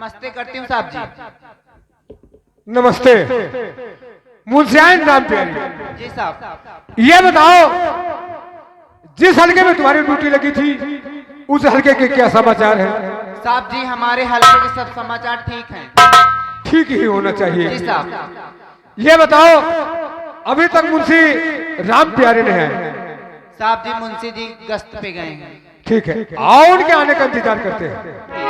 नमस्ते करती हूँ साहब जी। नमस्ते मुंशियाइन राम प्यारी जी साहब। ये बताओ, जिस हलके में तुम्हारी ड्यूटी लगी थी उस हलके के क्या समाचार है? साहब जी हमारे हल्के के सब समाचार ठीक हैं। ठीक ही होना चाहिए। जी साहब। ये बताओ, अभी तक मुंशी राम प्यारे ने है? साहब जी मुंशी जी गश्त पे गए हैं। ठीक है, आओ उनके आने का इंतजार करते हैं।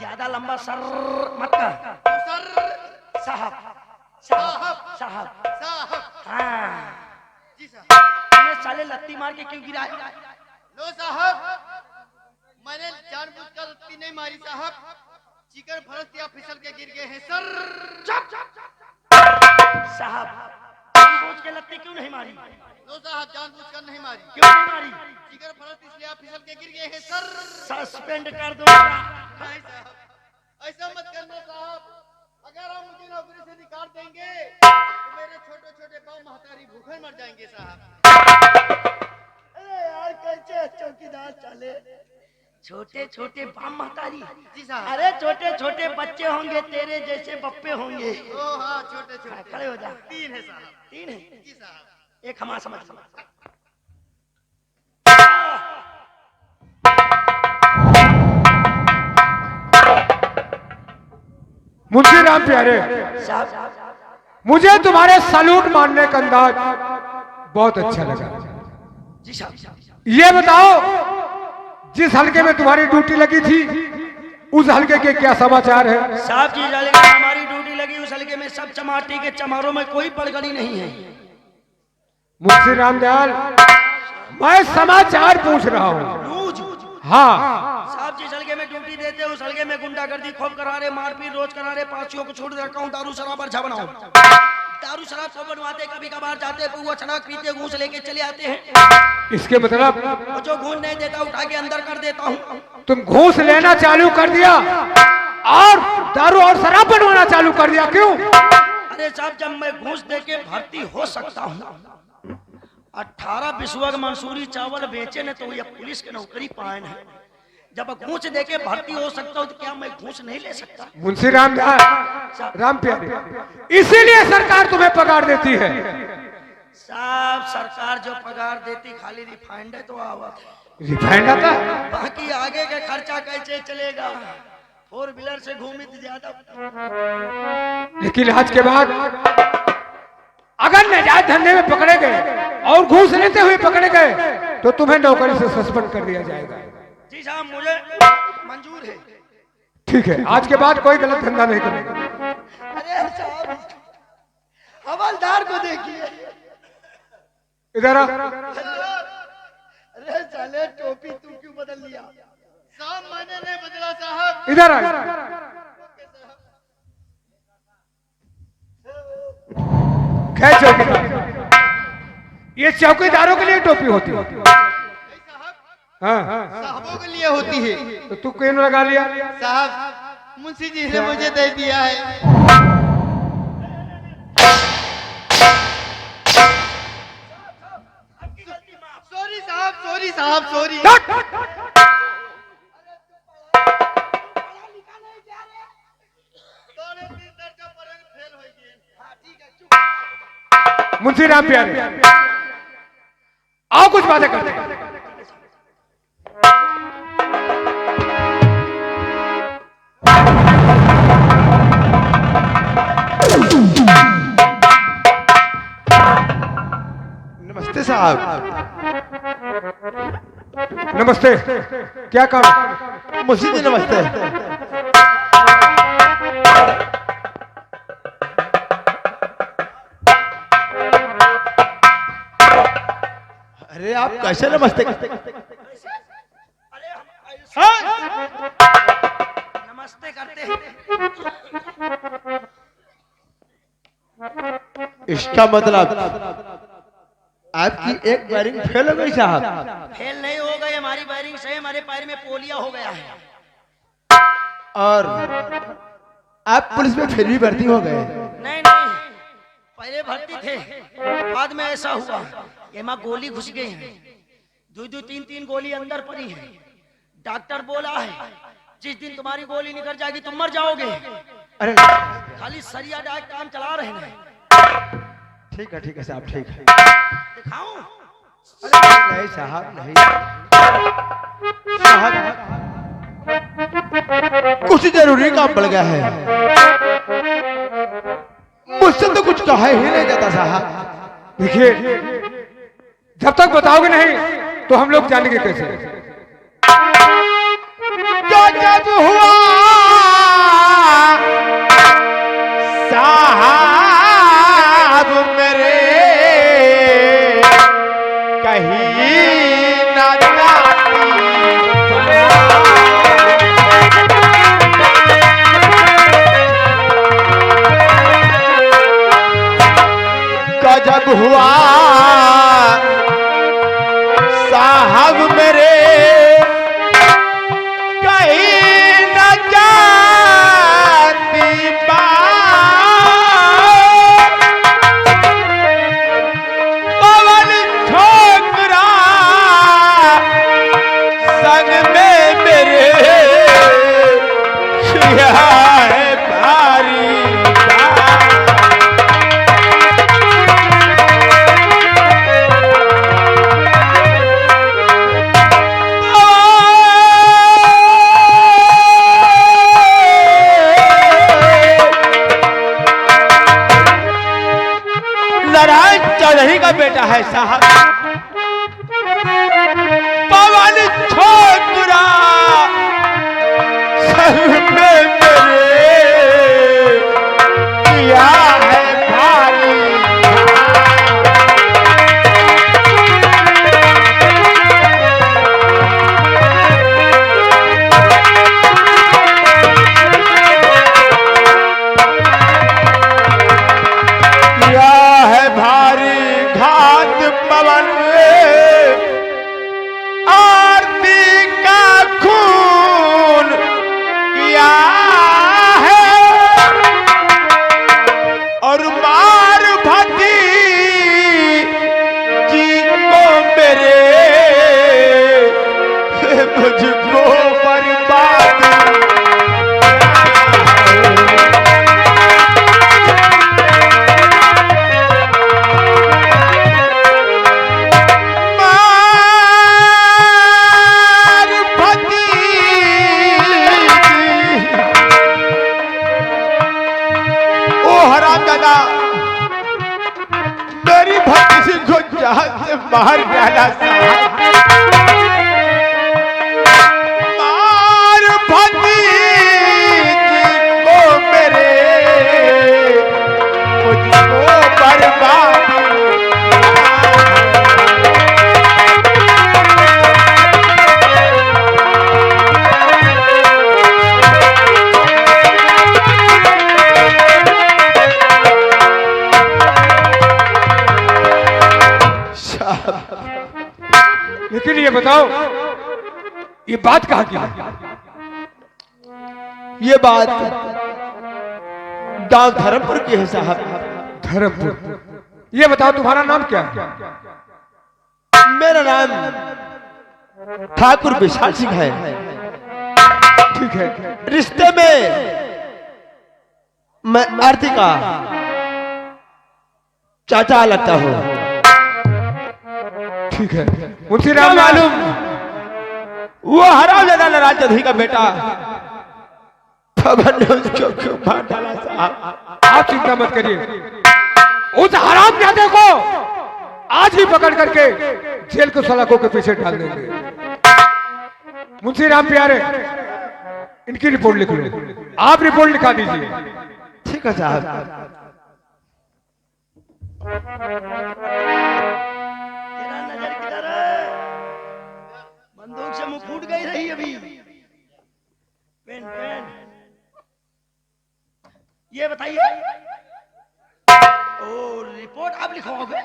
ज्यादा लंबा सर मत कर। साहब साहब साहब हाँ जी साहब। साले लत्ती मार के क्यों गिरा? लो साहब, मैंने जानबूझकर लत्ती नहीं मारी साहब, चिकन फरस या फिसल के गिर गए हैं सर। साहब जानबूझ के लत्ती क्यों नहीं मारी? लो साहब, जानबूझकर नहीं मारी। क्यों नहीं मारी? चिकन फरस इसलिए आप फिसल के गिर गए हैं सर। सस्पेंड कर दो। नहीं साहब, ऐसा मत करना साहब। अगर आप मुझे नौकरी से निकाल देंगे तो मेरे छोटे छोटे बाप महतारी भूखे मर जाएंगे साहब। अरे यार कैसे चौकीदार चले? छोटे छोटे बाप महतारी? जी साहब। अरे छोटे छोटे बच्चे होंगे, तेरे जैसे बप्पे होंगे। ओ हाँ, छोटे छोटे। खड़े हो जा। 3 है साहब। 3 है? जी साहब। एक हमारा समझ। मुंशी राम प्यारे, मुझे तुम्हारे सैल्यूट मारने का अंदाज बहुत अच्छा लगा। जी साहब। ये बताओ, जिस हलके में तुम्हारी ड्यूटी लगी थी उस हलके के क्या समाचार है? साहब जी हलके में हमारी ड्यूटी लगी, उस हलके में सब चमाटी के चमारों में कोई पड़गड़ी नहीं है। मुंशी रामदयाल, मैं समाचार पूछ रहा हूँ। हाँ साहब जी हलके में ड्यूटी देते, उस हलके में गुंडागर्दी खूब करा रहे, मारपीट रोज करा रहे, पासियों को छोड़ रखा हूँ, दारू शराब अच्छा बनाओ। दारू शराब सब बनवाते, कभी कभार जाते वो छनाक पीते, घूस लेके चले आते हैं। इसके मतलब? और जो घूस नहीं देता उठा के अंदर कर देता हूँ। तुम घूस लेना चालू कर दिया और दारू और शराब बनवाना चालू कर दिया, क्यों? अरे साहब, जब मैं घूस दे के भर्ती हो सकता हूँ, 18 बिस्वा मंसूरी चावल बेचे ने तो ये पुलिस के नौकरी पाए है। जब घूस दे के भर्ती हो सकता हूँ तो क्या मैं घूस नहीं ले सकता? मुंशी राम प्यारे, इसीलिए सरकार तुम्हें पगार देती है। साहब सरकार जो पगार देती खाली रिफाइंड है तो आवत रिफाइंड आता, बाकी आगे का खर्चा कैसे चलेगा? 4 व्हीलर से घूमी तो ज्यादा। लेकिन आज के बाद अगर नाजायज धंधे में पकड़े गए और घूस लेते हुए पकड़े गए तो तुम्हें नौकरी से सस्पेंड कर दिया जाएगा। जी साहब, मुझे मंजूर है। ठीक है, आज के बाद कोई गलत धंधा नहीं करेगा। अरे साहब, हवलदार को देखिए। इधर आ। अरे साले टोपी तू क्यों बदल लिया? साहब मैंने नहीं बदला साहब। इधर आ। खैर चौकीदार, ये चौकीदारों के लिए टोपी होती है। हाँ साहबों के लिए होती है। तो तू क्यों लगा लिया? साहब मुंशी जी ने मुझे दे दिया है। सॉरी साहब, सॉरी साहब, सॉरी। मुंशी राम प्यारे, आओ कुछ बातें करते हैं। नमस्ते साहब। नमस्ते, क्या काम? मुंशी जी नमस्ते। आप कैसे नमस्ते अरे हम ऐसे नमस्ते करते हैं। इसका मतलब आपकी एक वायरिंग फेल हो गई साहब। फेल नहीं हो गई, हमारी वायरिंग से हमारे पैर में पोलिया हो गया है। और आप पुलिस में फिर भी भर्ती हो गए। नहीं नहीं, पहले भर्ती थे, बाद में ऐसा हुआ ये माँ गोली घुस गई है, दो तीन तीन गोली अंदर पड़ी है। डॉक्टर बोला है जिस दिन तुम्हारी गोली निकल जाएगी तुम मर जाओगे। अरे खाली सरिया डाक काम चला रहे हैं। ठीक है साहब, ठीक है। दिखाऊं? अरे नहीं साहब, नहीं साहब, कुछ जरूरी काम पड़ गया है। मुझसे तो कुछ कहा ही नहीं जाता साहब। देखिए, जब तक बताओगे नहीं तो हम लोग जानेंगे कैसे। क्या जब हुआ साहब मेरे कहीं ना जाती गजब हुआ साहब मेरे कहीं न जाती बात पवन छोकरा संग में मेरे किया है भारी नारायण चौधरी का बेटा है साहब, पवन छोकरा संग में मेरे किया है भारी। किया है भारी घात पवन आरती का खून किया है और मार भती जी को मेरे मुझको बर्बाद मेरी भक्ति को जहां से बाहर डाला साहब, मार भक्ति को मेरे मुझको बर्बाद लेकिन ये बताओ, ये बात कहाँ की है? ये बात गांव धर्मपुर की है साहब। धर्मपुर। ये बताओ तुम्हारा नाम क्या है? मेरा नाम ठाकुर विशाल सिंह है। ठीक है, रिश्ते में मैं आरती का चाचा लगता हूँ। ठीक है। मुंशी राम मालूम वो हरामजादा नारायण चौधरी का बेटा पवन ने उसको क्यों मार डाला साहब। आप चिंता मत करिए, उस हरामजादे को आज ही पकड़ करके जेल के सलाखों के पीछे डाल देंगे। मुंशी राम प्यारे, इनकी रिपोर्ट लिख लो। आप रिपोर्ट लिखा दीजिए। ठीक है साहब। तेरा नजर किधर है? बंदूक से मुंह फूट गई रही अभी। पेन पेन ये बताइए। ओ रिपोर्ट आप लिखवाओगे?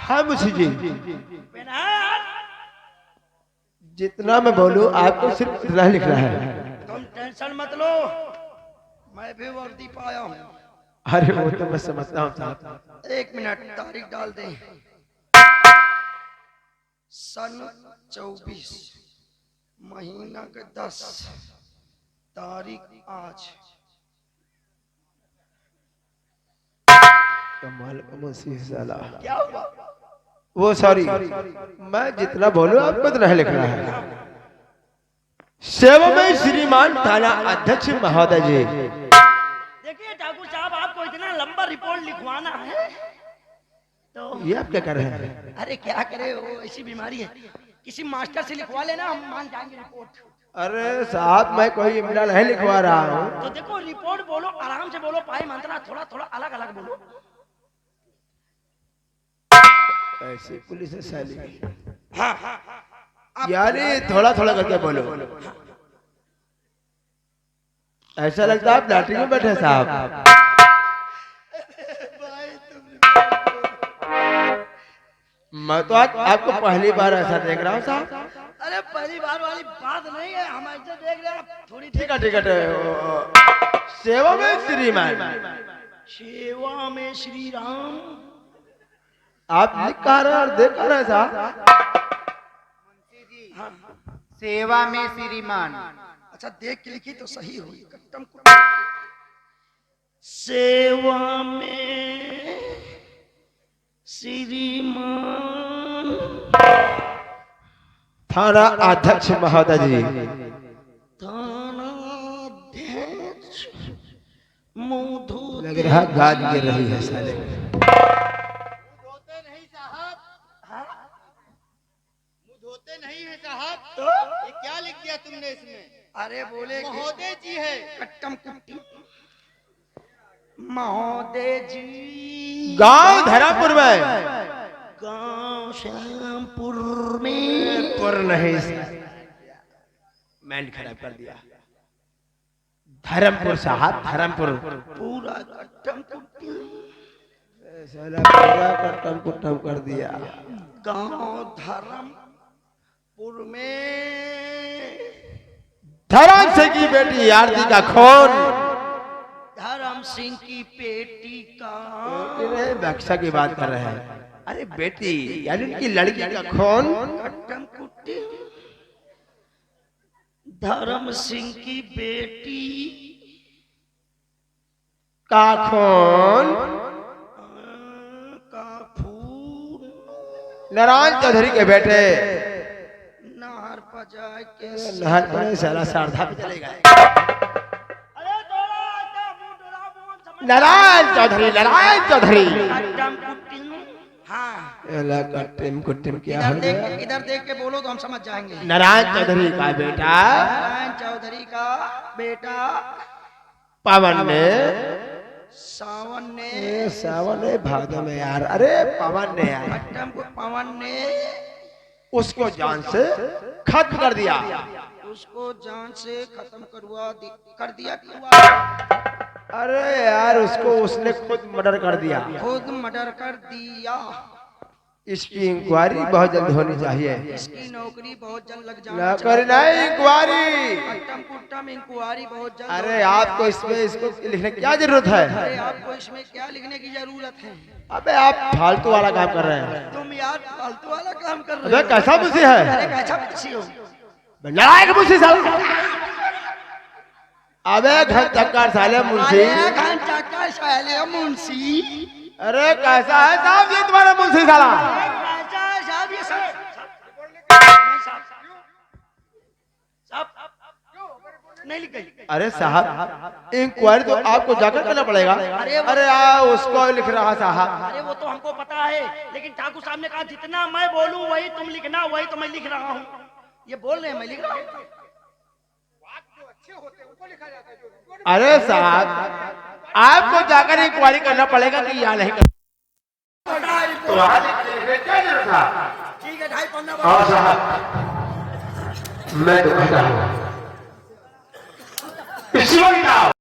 हाँ मुंशी जी, पेन है? जितना मैं बोलूं आपको सिर्फ इतना ही लिखना है। तुम टेंशन मत लो, मैं भी वर्दी पाया हूँ। अरे वो तो मैं समझता हूँ साहब। 1 मिनट तारीख डाल दें। सन 24 महीना के 10 तारीख आज। कमाल का मुंशी साला। क्या हुआ? वो सॉरी, मैं जितना बोलूं आपको इतना ही लिखना है। सेवा में श्रीमान थाना अध्यक्ष महोदय जी। देखिए ठाकुर साहब, आपको इतना लंबा रिपोर्ट लिखवाना है तो ये आप क्या कर रहे हैं? अरे क्या करे, वो ऐसी बीमारी है, किसी मास्टर से लिखवा लेना, हम मान जाएंगे रिपोर्ट। अरे साहब मैं कोई इमला नहीं लिखवा रहा हूँ। तो देखो रिपोर्ट बोलो, आराम से बोलो, पाए मंत्रा थोड़ा थोड़ा अलग अलग बोलो। ऐसी पुलिस है साली। हाँ हाँ यानी थोड़ा थोड़ा करके बोलो। ऐसा लगता है आप लैट्रिन में बैठे साहब। मैं तो आज आपको पहली बार ऐसा देख रहा हूँ साहब। अरे पहली बार वाली बात नहीं है, हम ऐसे देख रहे हैं थोड़ी ठीक है ठीक है। सेवा में श्रीमान। सेवा में श्री राम। आप लिख कह रहे हैं और देख कह रहे हैं साहब। सेवा में श्रीमान। अच्छा देख के लिखी तो सही हुई। कट्टम कुट्टम। सेवा में श्रीमान थाना अध्यक्ष महोदय जी। थानाध्यक्ष मुंह धोते लग रहा गाज गिर रही है साले। धोते नहीं साहब, मुंह धोते नहीं है साहब। तो ये क्या लिख दिया तुमने इसमें? अरे बोले कि महोदय जी है। कट्टम कुट्टी महोदय जी। गांव धरापुर में। गांव श्यामपुर में। पुर नहीं, मैंने खराब कर दिया। धर्मपुर साहब, धर्मपुर। पूरा कट्टम कुट्टी साला पूरा कट्टम कुट्टम कर दिया। गांव धर्मपुर में। धर्म सिंह की बेटी आरती का खून। धर्म सिंह की बेटी का बक्सा की बात कर रहे हैं। अरे बेटी यानी उनकी लड़की का खून। कट्टम कुट्टी। धर्म सिंह की बेटी का खून। का फूल नारायण चौधरी के बेटे नहर पर जाके नहर पर सारा शारदा पे चले गए। अरे थोड़ा सा मुंह डोला बोल समझ। नारायण चौधरी, नारायण चौधरी। कट्टम कुट्टी। हाँ कट्टम कुट्टम क्या हो गया? इधर देख के बोलो तो हम समझ जाएंगे। नारायण चौधरी का बेटा नारायण चौधरी का बेटा पवन ने। सावन ने। सावन है भादो में यार। अरे पवन ने यार कट्टम को पवन ने उसको जान से खत्म कर दिया। उसको जान से खत्म कर दिया क्यों? अरे यार उसको उसने खुद मर्डर कर दिया। खुद मर्डर कर दिया। इसकी इंक्वायरी बहुत जल्द होनी चाहिए। इसकी नौकरी बहुत जल्द लग जानी नौकरी नहीं, इंक्वायरी। कट्टम कुट्टम इंक्वायरी बहुत जल्द। अरे आपको इसमें इसको लिखने की क्या जरूरत है? अरे आपको इसमें क्या लिखने की जरूरत है? अबे आप फालतू वाला काम कर रहे हैं। तुम यार फालतू वाला काम कर रहे अबे हो। कैसा मुंशी है? अरे कैसा मुंशी हो? नारायण मुंशी साला। अबे घर चक्कर साले मुंशी। अरे घंटा साले मुंशी। अरे कैसा है साहब ये तुम्हारा मुंशी साला? कैसा साहब ये सब नहीं लिख गई। अरे साहब इंक्वायरी तो आपको जाकर करना पड़ेगा। अरे उसको लिख रहा साहब। अरे वो तो हमको पता है, लेकिन ठाकुर साहब ने कहा जितना मैं बोलूं वही तुम लिखना, वही तो मैं लिख रहा हूँ। ये बोल रहे हैं मैं लिख रहा हूँ। अरे साहब आपको जाकर इंक्वायरी करना पड़ेगा कि या नहीं। तो क्या जरूरत था? ठीक के 2.5 पन्ना हाँ साहब, मैं तो कहता हूँ इस वक्त आओ।